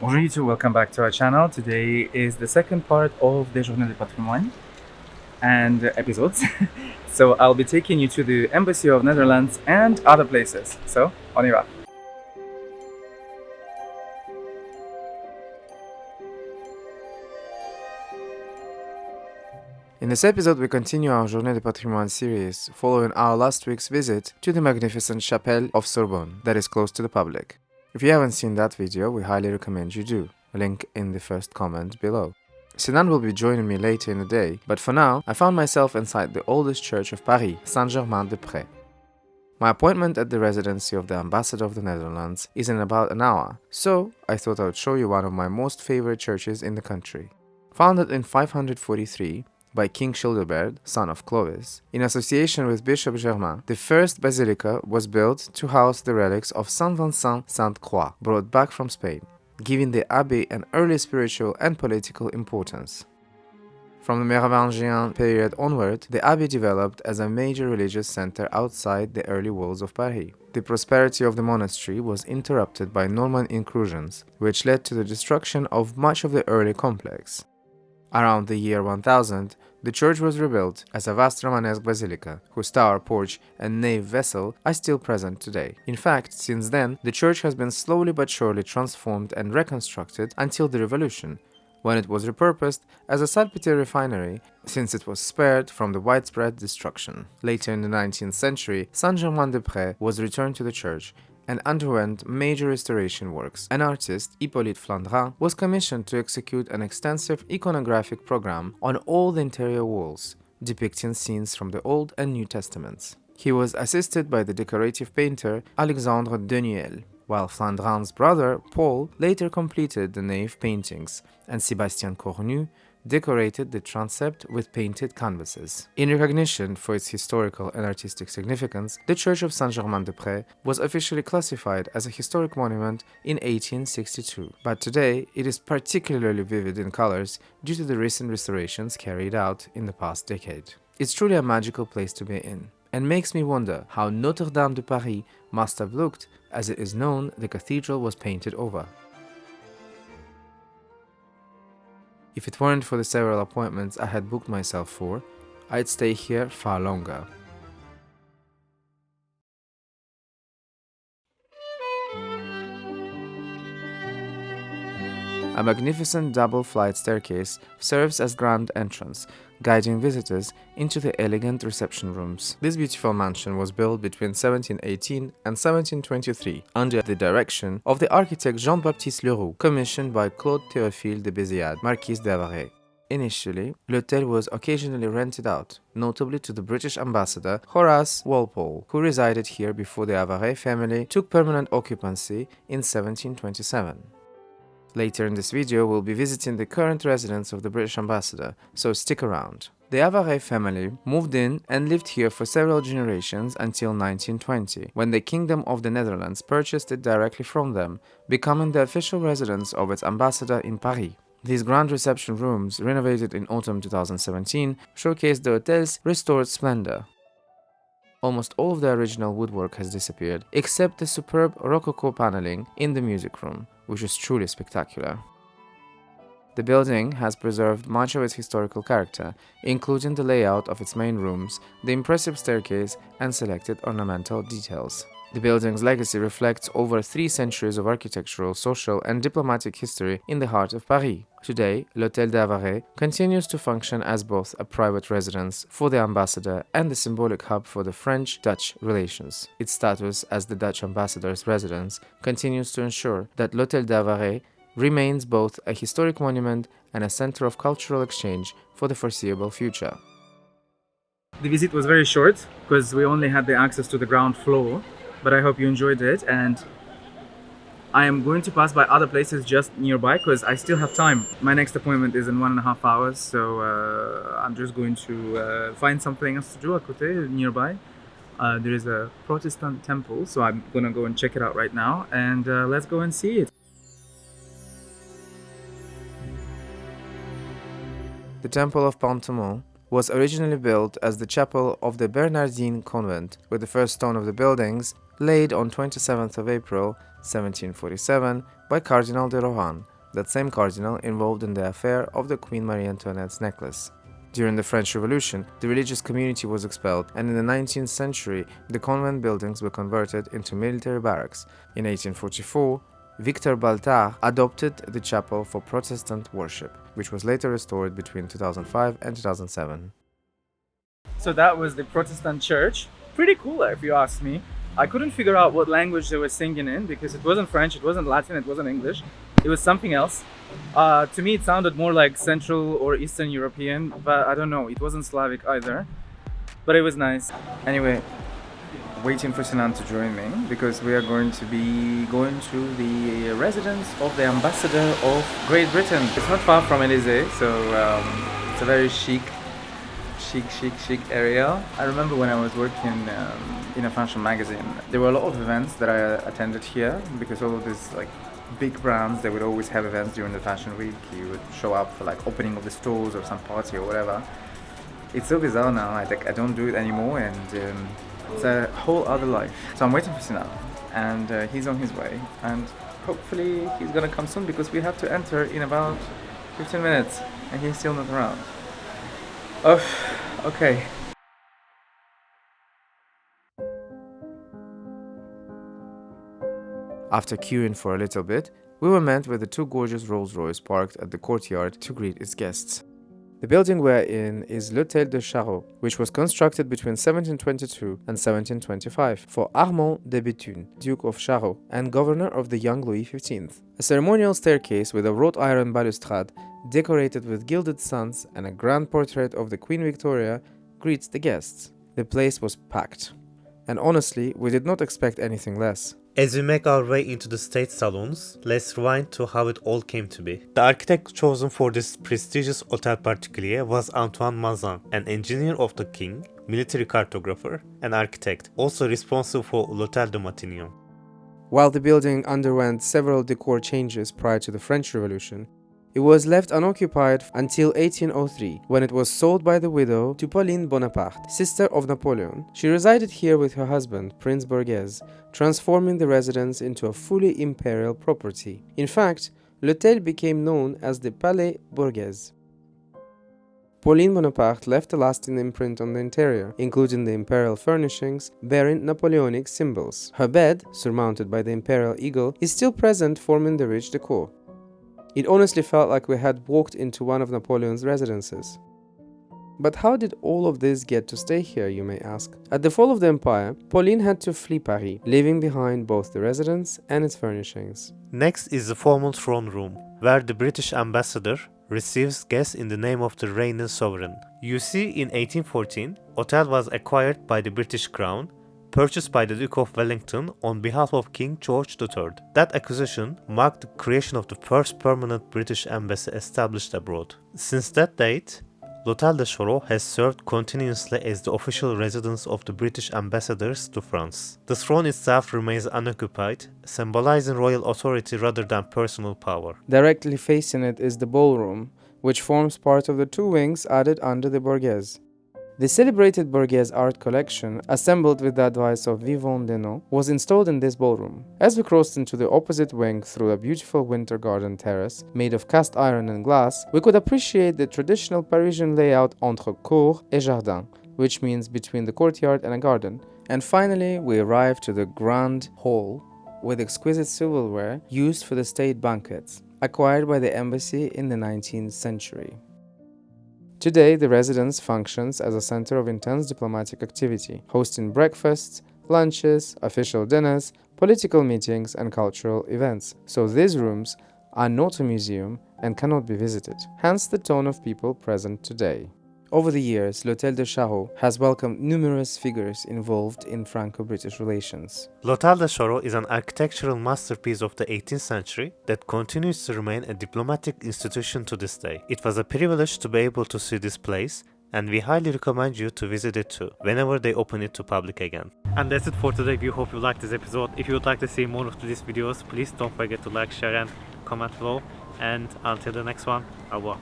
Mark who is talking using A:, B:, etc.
A: Bonjour YouTube, welcome back to our channel. Today is the second part of the Journée du Patrimoine and episodes. So I'll be taking you to the Embassy of Netherlands and other places. So, on y va. In this episode, we continue our Journée du Patrimoine series, following our last week's visit to the magnificent Chapelle of Sorbonne that is closed to the public. If you haven't seen that video, we highly recommend you do. Link in the first comment below. Sinan will be joining me later in the day, but for now, I found myself inside the oldest church of Paris, Saint-Germain-des-Prés. My appointment at the residency of the ambassador of the Netherlands is in about an hour, so I thought I would show you one of my most favorite churches in the country. Founded in 543, by King Childebert, son of Clovis, in association with Bishop Germain, the first basilica was built to house the relics of Saint Vincent Sainte-Croix, brought back from Spain, giving the abbey an early spiritual and political importance. From the Merovingian period onward, the abbey developed as a major religious center outside the early walls of Paris. The prosperity of the monastery was interrupted by Norman incursions, which led to the destruction of much of the early complex. Around the year 1000, the church was rebuilt as a vast Romanesque basilica, whose tower, porch, and nave vessel are still present today. In fact, since then, the church has been slowly but surely transformed and reconstructed until the Revolution, when it was repurposed as a salpeter refinery since it was spared from the widespread destruction. Later in the 19th century, Saint-Germain-des-Prés was returned to the church and underwent major restoration works. An artist, Hippolyte Flandrin, was commissioned to execute an extensive iconographic program on all the interior walls, depicting scenes from the Old and New Testaments. He was assisted by the decorative painter Alexandre Deniel, while Flandrin's brother, Paul, later completed the nave paintings, and Sébastien Cornu decorated the transept with painted canvases. In recognition for its historical and artistic significance, the Church of Saint-Germain-des-Prés was officially classified as a historic monument in 1862, but today it is particularly vivid in colors due to the recent restorations carried out in the past decade. It's truly a magical place to be in, and makes me wonder how Notre Dame de Paris must have looked, as it is known the cathedral was painted over. If it weren't for the several appointments I had booked myself for, I'd stay here far longer. A magnificent double-flight staircase serves as grand entrance, guiding visitors into the elegant reception rooms. This beautiful mansion was built between 1718 and 1723 under the direction of the architect Jean-Baptiste Leroux, commissioned by Claude Théophile de Béziades, Marquis d'Avaray. Initially, l'hôtel was occasionally rented out, notably to the British ambassador Horace Walpole, who resided here before the Avaray family took permanent occupancy in 1727. Later in this video, we'll be visiting the current residence of the British ambassador, so stick around. The Avaray family moved in and lived here for several generations until 1920, when the Kingdom of the Netherlands purchased it directly from them, becoming the official residence of its ambassador in Paris. These grand reception rooms, renovated in autumn 2017, showcase the hotel's restored splendor. Almost all of the original woodwork has disappeared, except the superb Rococo paneling in the music room, which is truly spectacular. The building has preserved much of its historical character, including the layout of its main rooms, the impressive staircase, and selected ornamental details. The building's legacy reflects over 3 centuries of architectural, social, and diplomatic history in the heart of Paris. Today, l'Hôtel d'Avaray continues to function as both a private residence for the ambassador and the symbolic hub for the French-Dutch relations. Its status as the Dutch ambassador's residence continues to ensure that l'Hôtel d'Avaray remains both a historic monument and a center of cultural exchange for the foreseeable future. The visit was very short because we only had the access to the ground floor, but I hope you enjoyed it, and I am going to pass by other places just nearby because I still have time. My next appointment is in 1.5 hours, so I'm just going to find something else to do à côté, nearby. There is a Protestant temple, so I'm gonna go and check it out right now, and let's go and see it. The Temple of Pentemont was originally built as the chapel of the Bernardine convent, with the first stone of the buildings laid on 27th of April 1747 by Cardinal de Rohan, that same cardinal involved in the affair of the Queen Marie Antoinette's necklace. During the French Revolution, the religious community was expelled, and in the 19th century, the convent buildings were converted into military barracks. In 1844, Victor Baltard adopted the chapel for Protestant worship, which was later restored between 2005 and 2007.
B: So that was the Protestant church. Pretty cool, if you ask me. I couldn't figure out what language they were singing in because it wasn't French, it wasn't Latin, it wasn't English. It was something else. To me, it sounded more like Central or Eastern European, but I don't know. It wasn't Slavic either, but it was nice. Anyway, waiting for Sinan to join me because we are going to be going to the residence of the ambassador of Great Britain. It's not far from Élysée, so it's a very chic area. I remember when I was working in a fashion magazine, there were a lot of events that I attended here because all of these big brands, they would always have events during the fashion week. You would show up for opening of the stores or some party or whatever. It's so bizarre now. I don't do it anymore, and it's a whole other life. So I'm waiting for Sinan, and he's on his way, and hopefully he's gonna come soon because we have to enter in about 15 minutes, and he's still not around. Oh, okay.
A: After queuing for a little bit, we were met with the two gorgeous Rolls-Royce parked at the courtyard to greet its guests. The building we're in is Hôtel de Charost, which was constructed between 1722 and 1725 for Armand de Béthune, Duke of Charost and governor of the young Louis XV. A ceremonial staircase with a wrought iron balustrade decorated with gilded suns and a grand portrait of the Queen Victoria greets the guests. The place was packed, and honestly, we did not expect anything less.
C: As we make our way into the state salons, let's rewind to how it all came to be. The architect chosen for this prestigious Hôtel particulier was Anton, an engineer of the king, military cartographer, and architect, also responsible for Hôtel de Matignon.
A: While the building underwent several decor changes prior to the French Revolution, it was left unoccupied until 1803, when it was sold by the widow to Pauline Bonaparte, sister of Napoleon. She resided here with her husband, Prince Borghese, transforming the residence into a fully imperial property. In fact, l'hôtel became known as the Palais Borghese. Pauline Bonaparte left a lasting imprint on the interior, including the imperial furnishings bearing Napoleonic symbols. Her bed, surmounted by the imperial eagle, is still present, forming the rich decor. It honestly felt like we had walked into one of Napoleon's residences. But how did all of this get to stay here, you may ask? At the fall of the empire, Pauline had to flee Paris, leaving behind both the residence and its furnishings.
C: Next is the formal throne room, where the British ambassador receives guests in the name of the reigning sovereign. You see, in 1814, Hôtel was acquired by the British Crown, purchased by the Duke of Wellington on behalf of King George III. That acquisition marked the creation of the first permanent British embassy established abroad. Since that date, Hôtel de Charost has served continuously as the official residence of the British ambassadors to France. The throne itself remains unoccupied, symbolizing royal authority rather than personal power.
A: Directly facing it is the ballroom, which forms part of the two wings added under the Borghese. The celebrated Borghese art collection, assembled with the advice of Vivant Denon, was installed in this ballroom. As we crossed into the opposite wing through a beautiful winter garden terrace made of cast iron and glass, we could appreciate the traditional Parisian layout entre cour et jardin, which means between the courtyard and a garden. And finally, we arrived to the grand hall with exquisite silverware used for the state banquets, acquired by the embassy in the 19th century. Today, the residence functions as a center of intense diplomatic activity, hosting breakfasts, lunches, official dinners, political meetings, and cultural events. So these rooms are not a museum and cannot be visited, hence the tone of people present today. Over the years, l'Hôtel de Charost has welcomed numerous figures involved in Franco-British relations.
C: L'Hôtel de Charost is an architectural masterpiece of the 18th century that continues to remain a diplomatic institution to this day. It was a privilege to be able to see this place, and we highly recommend you to visit it too, whenever they open it to public again. And that's it for today. We hope you liked this episode. If you would like to see more of these videos, please don't forget to like, share and comment below. And until the next one, au revoir.